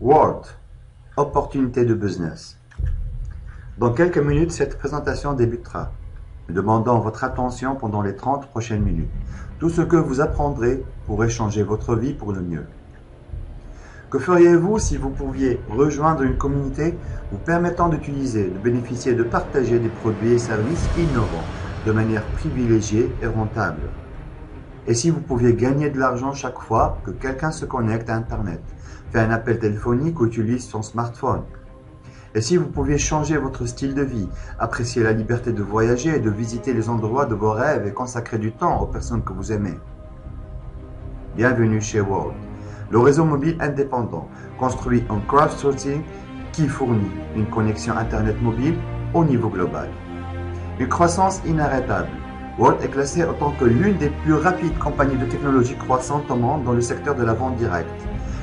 Word, opportunité de business. Dans quelques minutes, cette présentation débutera. Nous demandons votre attention pendant les 30 prochaines minutes. Tout ce que vous apprendrez pourrait changer votre vie pour le mieux. Que feriez-vous si vous pouviez rejoindre une communauté vous permettant d'utiliser, de bénéficier et de partager des produits et services innovants de manière privilégiée et rentable? Et si vous pouviez gagner de l'argent chaque fois que quelqu'un se connecte à Internet, fait un appel téléphonique ou utilise son smartphone? Et si vous pouviez changer votre style de vie, apprécier la liberté de voyager et de visiter les endroits de vos rêves et consacrer du temps aux personnes que vous aimez? Bienvenue chez Word, le réseau mobile indépendant, construit en crowdsourcing qui fournit une connexion Internet mobile au niveau global. Une croissance inarrêtable. Word est classé en tant que l'une des plus rapides compagnies de technologie croissantes au monde dans le secteur de la vente directe.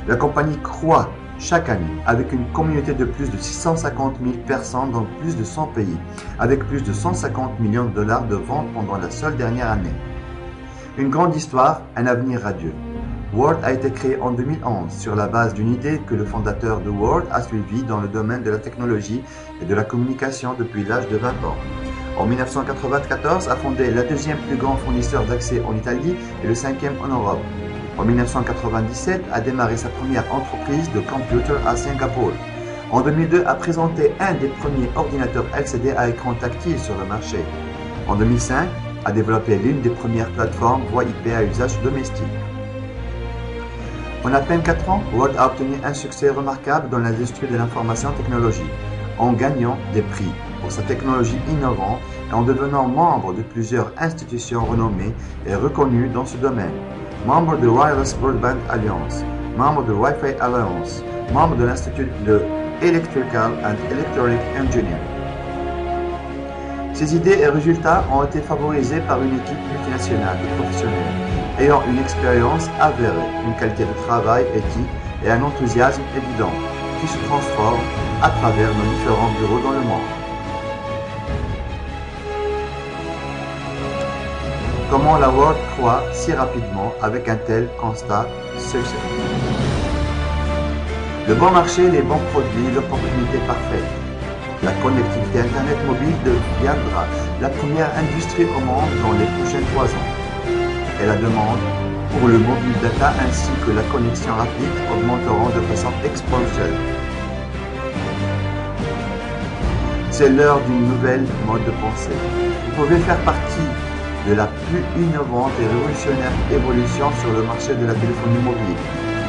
La compagnie croît chaque année avec une communauté de plus de 650 000 personnes dans plus de 100 pays, avec plus de 150 millions de dollars de ventes pendant la seule dernière année. Une grande histoire, un avenir radieux. Word a été créé en 2011 sur la base d'une idée que le fondateur de Word a suivie dans le domaine de la technologie et de la communication depuis l'âge de 20 ans. En 1994, a fondé le deuxième plus grand fournisseur d'accès en Italie et le cinquième en Europe. En 1997, a démarré sa première entreprise de computer à Singapour. En 2002, a présenté un des premiers ordinateurs LCD à écran tactile sur le marché. En 2005, a développé l'une des premières plateformes voix IP à usage domestique. En à peine 4 ans, Word a obtenu un succès remarquable dans l'industrie de l'information technologique, en gagnant des prix pour sa technologie innovante et en devenant membre de plusieurs institutions renommées et reconnues dans ce domaine. Membre de Wireless Broadband Alliance, membre de Wi-Fi Alliance, membre de l'Institut de Electrical and Electronic Engineering. Ces idées et résultats ont été favorisés par une équipe multinationale de professionnels ayant une expérience avérée, une qualité de travail éthique et un enthousiasme évident qui se transforme à travers nos différents bureaux dans le monde. Comment la Word croît si rapidement avec un tel constat succès? Le bon marché, les bons produits, l'opportunité parfaite. La connectivité Internet mobile deviendra la première industrie au monde dans les prochains 3 ans. Et la demande pour le mobile data ainsi que la connexion rapide augmenteront de façon exponentielle. C'est l'heure d'une nouvelle mode de pensée. Vous pouvez faire partie de la plus innovante et révolutionnaire évolution sur le marché de la téléphonie mobile,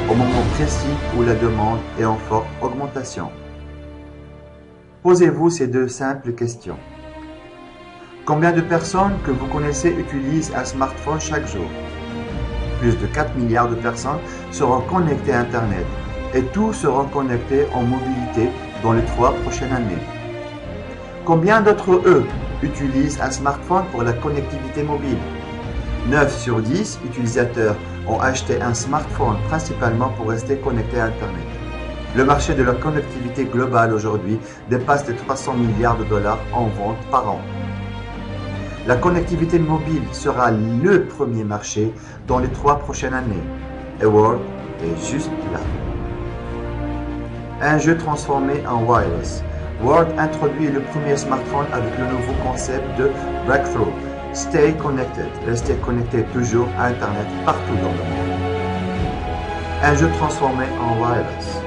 au moment précis où la demande est en forte augmentation. Posez-vous ces 2 simples questions. Combien de personnes que vous connaissez utilisent un smartphone chaque jour? Plus de 4 milliards de personnes seront connectées à Internet et tous seront connectés en mobilité dans les 3 prochaines années. Combien d'entre eux utilisent un smartphone pour la connectivité mobile? 9 sur 10 utilisateurs ont acheté un smartphone principalement pour rester connectés à Internet. Le marché de la connectivité globale aujourd'hui dépasse les 300 milliards de dollars en vente par an. La connectivité mobile sera le premier marché dans les 3 prochaines années. Et Word est juste là. Un jeu transformé en wireless. Word introduit le premier smartphone avec le nouveau concept de Breakthrough. Stay connected. Restez connecté toujours à Internet partout dans le monde. Un jeu transformé en wireless.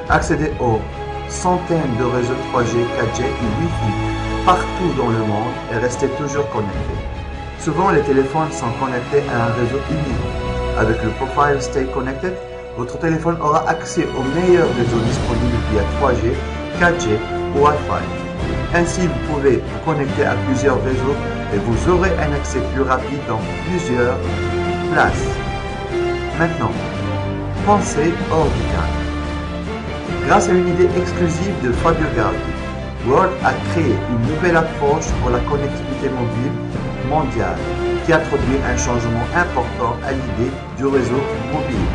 Accéder aux centaines de réseaux 3G, 4G et Wi-Fi partout dans le monde et rester toujours connecté. Souvent, les téléphones sont connectés à un réseau unique. Avec le profile Stay Connected, votre téléphone aura accès aux meilleurs réseaux disponibles via 3G, 4G ou Wi-Fi. Ainsi, vous pouvez vous connecter à plusieurs réseaux et vous aurez un accès plus rapide dans plusieurs places. Maintenant, pensez hors du cadre. Grâce à une idée exclusive de Fabio Gardi, Word a créé une nouvelle approche pour la connectivité mobile mondiale qui introduit un changement important à l'idée du réseau mobile.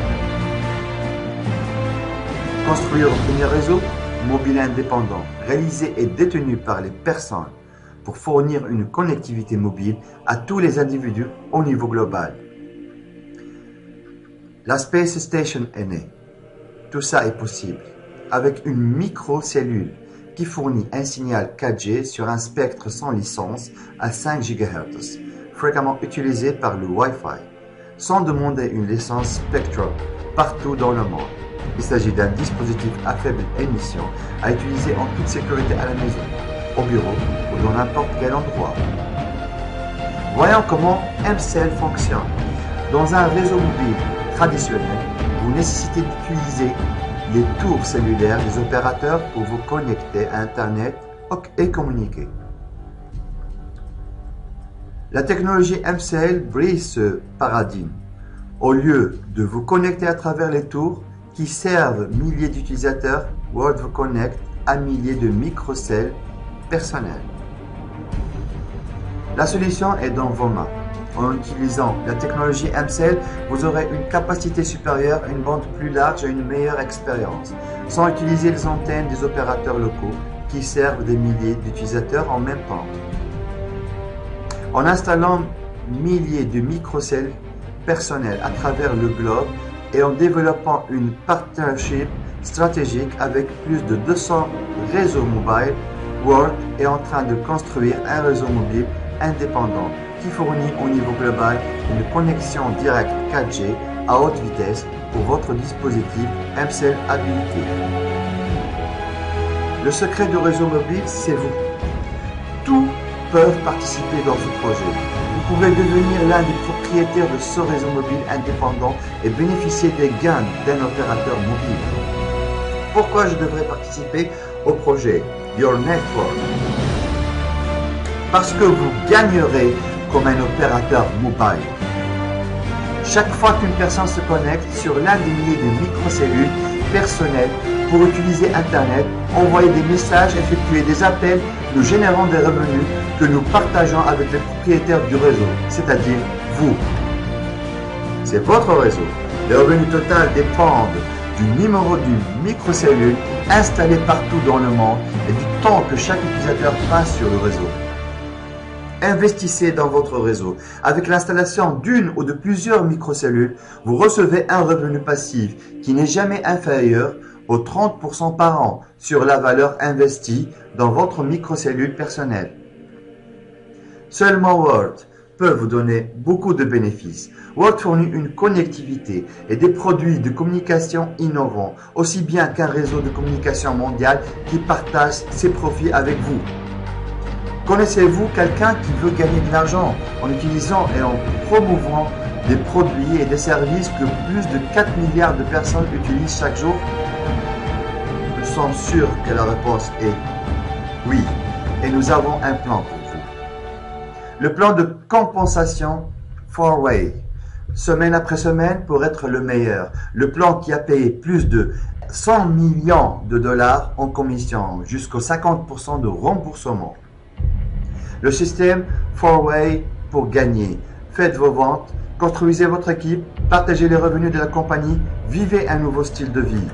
Construire un premier réseau mobile indépendant, réalisé et détenu par les personnes pour fournir une connectivité mobile à tous les individus au niveau global. La Space Station est née. Tout ça est possible. avec une microcellule qui fournit un signal 4G sur un spectre sans licence à 5 GHz, fréquemment utilisé par le Wi-Fi, sans demander une licence Spectrum partout dans le monde. Il s'agit d'un dispositif à faible émission à utiliser en toute sécurité à la maison, au bureau ou dans n'importe quel endroit. Voyons comment mCell fonctionne. Dans un réseau mobile traditionnel, vous nécessitez d'utiliser les tours cellulaires des opérateurs pour vous connecter à Internet et communiquer. La technologie mCell brise ce paradigme. Au lieu de vous connecter à travers les tours qui servent milliers d'utilisateurs, World vous connecte à milliers de microcellules personnelles. La solution est dans vos mains. En utilisant la technologie mCell, vous aurez une capacité supérieure, une bande plus large et une meilleure expérience, sans utiliser les antennes des opérateurs locaux qui servent des milliers d'utilisateurs en même temps. En installant milliers de microcellules personnelles à travers le globe et en développant une partnership stratégique avec plus de 200 réseaux mobiles, World est en train de construire un réseau mobile indépendant qui fournit au niveau global une connexion directe 4G à haute vitesse pour votre dispositif mCell habilité. Le secret du réseau mobile, c'est vous. Tous peuvent participer dans ce projet. Vous pouvez devenir l'un des propriétaires de ce réseau mobile indépendant et bénéficier des gains d'un opérateur mobile. Pourquoi je devrais participer au projet Your Network? Parce que vous gagnerez comme un opérateur mobile. Chaque fois qu'une personne se connecte sur l'un des milliers de microcellules personnelles pour utiliser Internet, envoyer des messages, effectuer des appels, nous générons des revenus que nous partageons avec les propriétaires du réseau, c'est-à-dire vous. C'est votre réseau. Les revenus totaux dépendent du numéro d'une microcellule installée partout dans le monde et du temps que chaque utilisateur passe sur le réseau. Investissez dans votre réseau. Avec l'installation d'une ou de plusieurs microcellules, vous recevez un revenu passif qui n'est jamais inférieur aux 30% par an sur la valeur investie dans votre microcellule personnelle. Seulement World peut vous donner beaucoup de bénéfices. World fournit une connectivité et des produits de communication innovants, aussi bien qu'un réseau de communication mondial qui partage ses profits avec vous. Connaissez-vous quelqu'un qui veut gagner de l'argent en utilisant et en promouvant des produits et des services que plus de 4 milliards de personnes utilisent chaque jour? Nous sommes sûrs que la réponse est oui, et nous avons un plan pour vous. Le plan de compensation 4Way, semaine après semaine pour être le meilleur. Le plan qui a payé plus de 100 millions de dollars en commission, jusqu'au 50% de remboursement. Le système 4Way pour gagner. Faites vos ventes, construisez votre équipe, partagez les revenus de la compagnie, vivez un nouveau style de vie.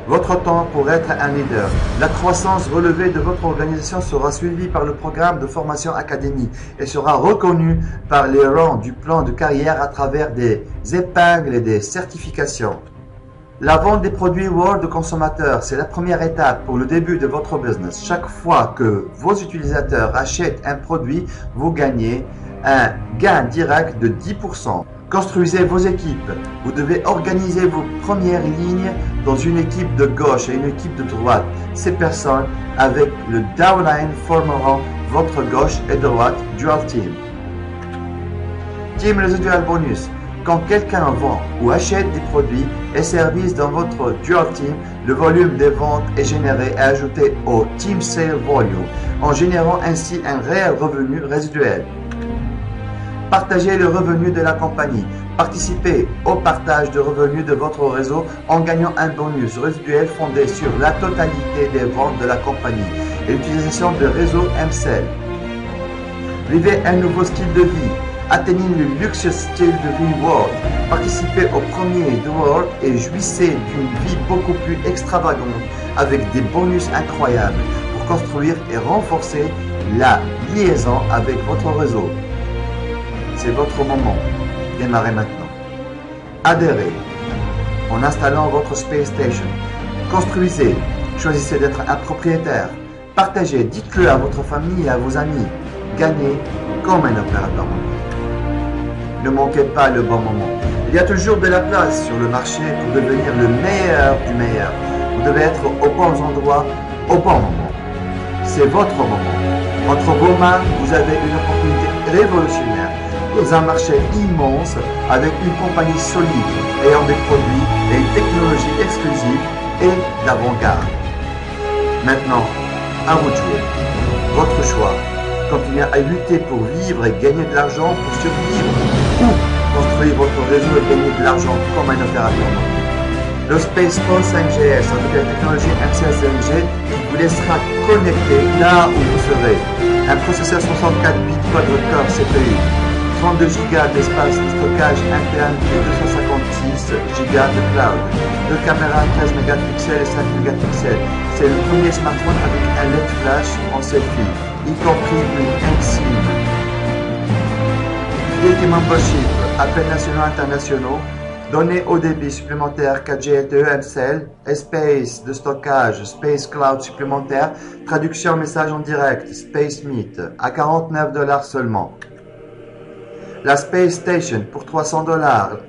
Votre temps pour être un leader. La croissance relevée de votre organisation sera suivie par le programme de formation académique et sera reconnue par les rangs du plan de carrière à travers des épingles et des certifications. La vente des produits World aux consommateurs, c'est la première étape pour le début de votre business. Chaque fois que vos utilisateurs achètent un produit, vous gagnez un gain direct de 10%. Construisez vos équipes. Vous devez organiser vos premières lignes dans une équipe de gauche et une équipe de droite. Ces personnes avec le downline formeront votre gauche et droite Dual Team. Team Residual Bonus. Quand quelqu'un vend ou achète des produits et services dans votre Dual Team, le volume des ventes est généré et ajouté au Team Sale Volume, en générant ainsi un réel revenu résiduel. Partagez le revenu de la compagnie. Participez au partage de revenus de votre réseau en gagnant un bonus résiduel fondé sur la totalité des ventes de la compagnie et l'utilisation de réseaux mCell. Vivez un nouveau style de vie. Atteignez le luxueux style de vie World. Participez au premier de World et jouissez d'une vie beaucoup plus extravagante avec des bonus incroyables pour construire et renforcer la liaison avec votre réseau. C'est votre moment. Démarrez maintenant. Adhérez en installant votre Space Station. Construisez, choisissez d'être un propriétaire. Partagez, dites-le à votre famille et à vos amis. Gagnez comme un opérateur mobile. Ne manquez pas le bon moment. Il y a toujours de la place sur le marché pour devenir le meilleur du meilleur. Vous devez être aux bons endroits, au bon moment. C'est votre moment. Entre vos mains, vous avez une opportunité révolutionnaire dans un marché immense avec une compagnie solide ayant des produits et une technologie exclusive et d'avant-garde. Maintenant, à vous de jouer. Votre choix. Continuez à lutter pour vivre et gagner de l'argent pour survivre ou construire votre réseau et gagner de l'argent comme un opérateur mobile. Le SpacePhone 5GS avec la technologie MCS 5G vous laissera connecté là où vous serez. Un processeur 64 bits quad-core CPU, 32 Go d'espace de stockage interne et 256 Go de cloud. Deux caméras 13 mégapixels et 5 mégapixels. C'est le premier smartphone avec un LED flash en selfie, y compris une eSIM. Fidélité membership, appels nationaux internationaux, données au débit supplémentaire 4G LTE MCL, espace de stockage, Space Cloud supplémentaire, traduction message en direct, Space Meet, à $49 seulement. La Space Station pour $300,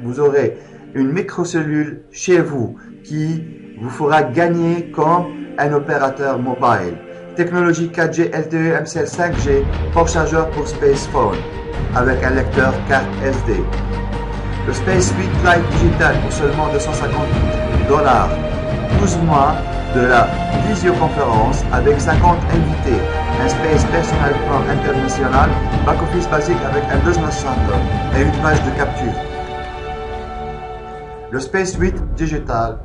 vous aurez une microcellule chez vous qui vous fera gagner comme un opérateur mobile. Technologie 4G LTE MCL 5G, port chargeur pour SpacePhone avec un lecteur carte SD. Le Space Suite Lite Digital pour seulement $250, 12 mois de la visioconférence avec 50 invités, un Space Personal Plan international, back-office basique avec un Business Center et une page de capture. Le Space Suite Digital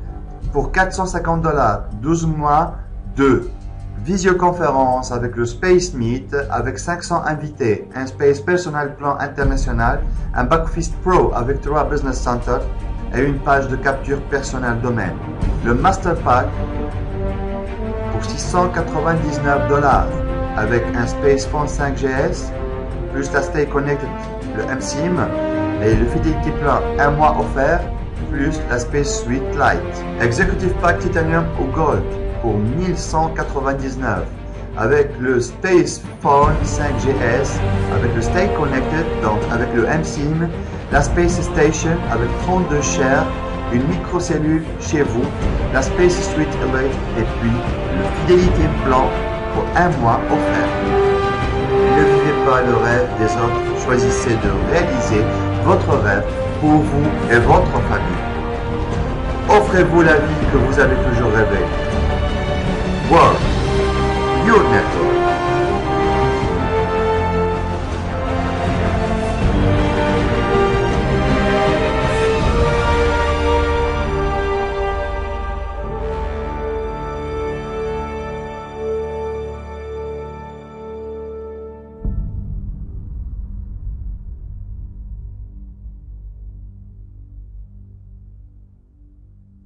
pour $450, 12 mois de visioconférence avec le Space Meet avec 500 invités, un Space Personal Plan international, un Back-Office Pro avec 3 Business Centers et une page de capture personnelle domaine. Le Master Pack pour $699 avec un SpacePhone 5GS plus la Stay Connected, le MSIM et le Fidelity Plan 1 mois offert plus la Space Suite Lite. Executive Pack Titanium ou Gold pour $1199 avec le SpacePhone 5GS, avec le Stay Connected, donc avec le MSIM, la Space Station avec 32 shares, une microcellule chez vous, la Space Suite Elite et puis le Fidelity Plan pour 1 mois offert. Ne vivez pas le rêve des autres, choisissez de réaliser votre rêve pour vous et votre famille. Offrez-vous la vie que vous avez toujours rêvé. World, your network.